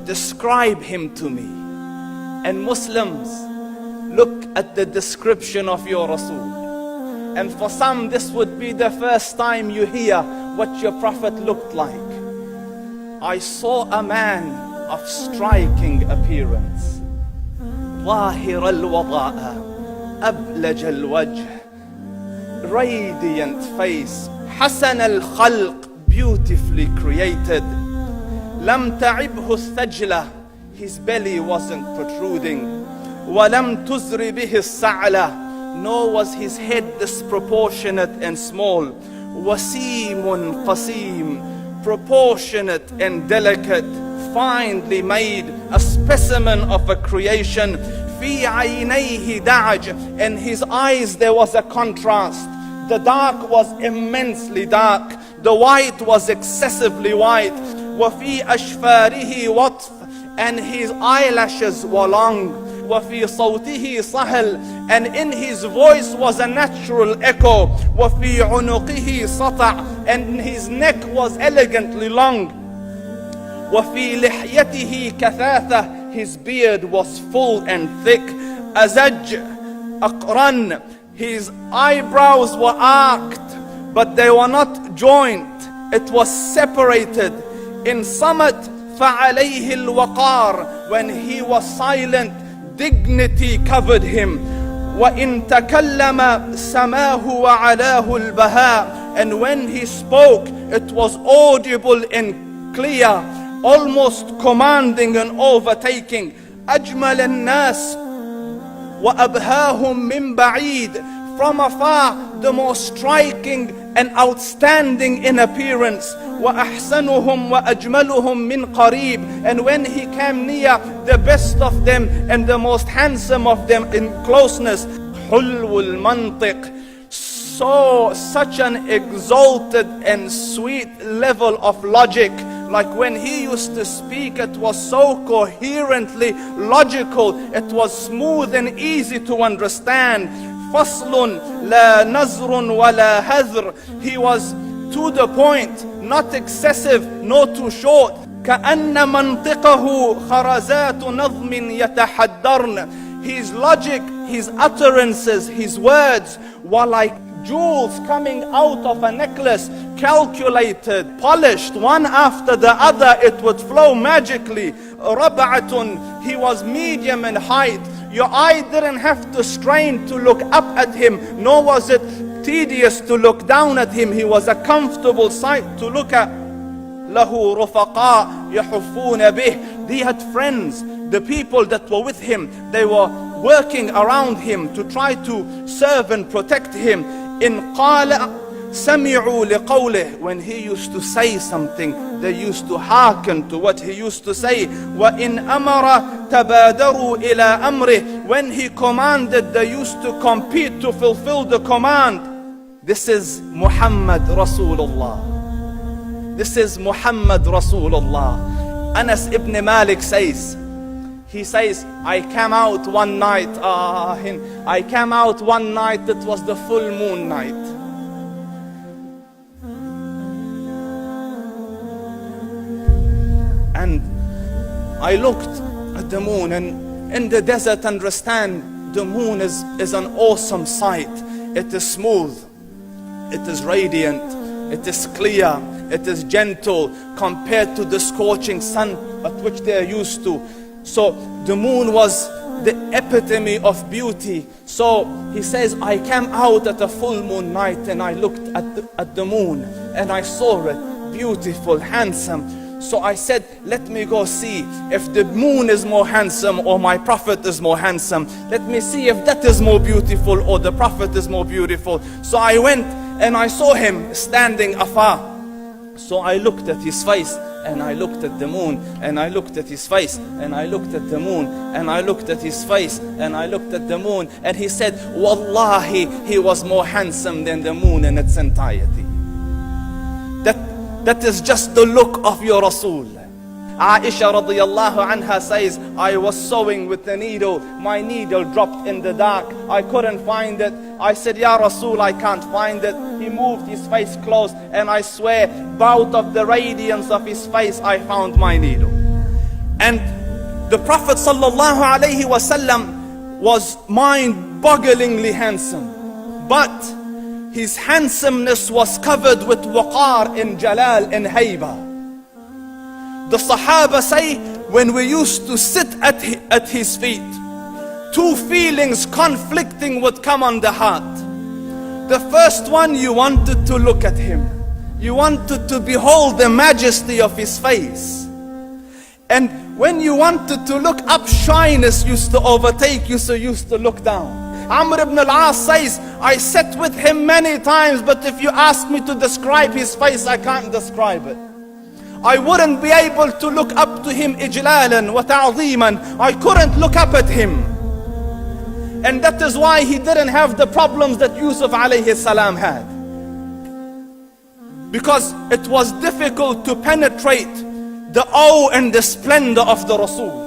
describe him to me. And Muslims, look at the description of your Rasul. And for some, this would be the first time you hear what your Prophet looked like. I saw a man of striking appearance. ظاهر الوضاء أبلج الوجه, radiant face, حسن الخلق, beautifully created. لم تعبه الثجلة, his belly wasn't protruding. ولم تزر به السعلة, nor was his head disproportionate and small. وسيم قسيم, proportionate and delicate, finely made, a specimen of a creation. في عينيه دعج, in his eyes there was a contrast. The dark was immensely dark, the white was excessively white. وفي أشفاره وطف, and his eyelashes were long. وفي صوته صهل, and in his voice was a natural echo. وفي عنقه سطع, and his neck was elegantly long. وفي لحيته كثاثة, his beard was full and thick. أزج أقرن, his eyebrows were arched, but they were not joined, it was separated. In summit فعليه الوقار, when he was silent, dignity covered him. وإن تكلم سماه وعلاه البهاء, and when he spoke it was audible and clear, almost commanding and overtaking. أجمل الناس وأبهاهم من بعيد, from afar the most striking and outstanding in appearance. وأحسنهم وأجملهم من قريب, and when he came near, the best of them and the most handsome of them in closeness. حلو المنطق, so such an exalted and sweet level of logic. Like when he used to speak, it was so coherently logical, it was smooth and easy to understand. فصل لا نزر ولا هذر, he was to the point, not excessive nor too short. كأن منطقه خرزات نظم يتحدرن, his logic, his utterances, his words were like jewels coming out of a necklace, calculated, polished, one after the other, it would flow magically. ربعة, he was medium in height. Your eye didn't have to strain to look up at him, nor was it tedious to look down at him. He was a comfortable sight to look at. له رفقاء يحفون به, he had friends, the people that were with him, they were working around him to try to serve and protect him. إن قال سمعوا لقوله, when he used to say something, they used to hearken to what he used to say. وإن أمر تبادروا إلى أمره, when he commanded, they used to compete to fulfill the command. This is Muhammad Rasulullah. This is Muhammad Rasulullah. Anas ibn Malik says, he says, I came out one night, it was the full moon night. And I looked at the moon, and in the desert, understand, the moon is an awesome sight. It is smooth, it is radiant, it is clear, it is gentle compared to the scorching sun at which they are used to. So the moon was the epitome of beauty. So he says, I came out at a full moon night and I looked at the moon and I saw it beautiful, handsome. So I said, let me go see if the moon is more handsome or my Prophet is more handsome. Let me see if that is more beautiful or the Prophet is more beautiful. So I went and I saw him standing afar. So I looked at his face and I looked at the moon, and I looked at his face, and I looked at the moon, and I looked at his face, and I looked at the moon, and he said, Wallahi, he was more handsome than the moon in its entirety. That is just the look of your Rasul. Aisha radiyallahu anha says, I was sewing with the needle, my needle dropped in the dark, I couldn't find it. I said, Ya Rasul, I can't find it. He moved his face close, and I swear, out of the radiance of his face, I found my needle. And the Prophet sallallahu alaihi wasallam was mind-bogglingly handsome, but his handsomeness was covered with waqar and jalal and hayba. The Sahaba say, when we used to sit at his feet, two feelings conflicting would come on the heart. The first one, you wanted to look at him. You wanted to behold the majesty of his face. And when you wanted to look up, shyness used to overtake you, so you used to look down. Amr ibn al-As says, I sat with him many times, but if you ask me to describe his face, I can't describe it. I wouldn't be able to look up to him ijlalan wa ta'zeeman. I couldn't look up at him. And that is why he didn't have the problems that Yusuf alayhi salam had. Because it was difficult to penetrate the awe and the splendor of the Rasul.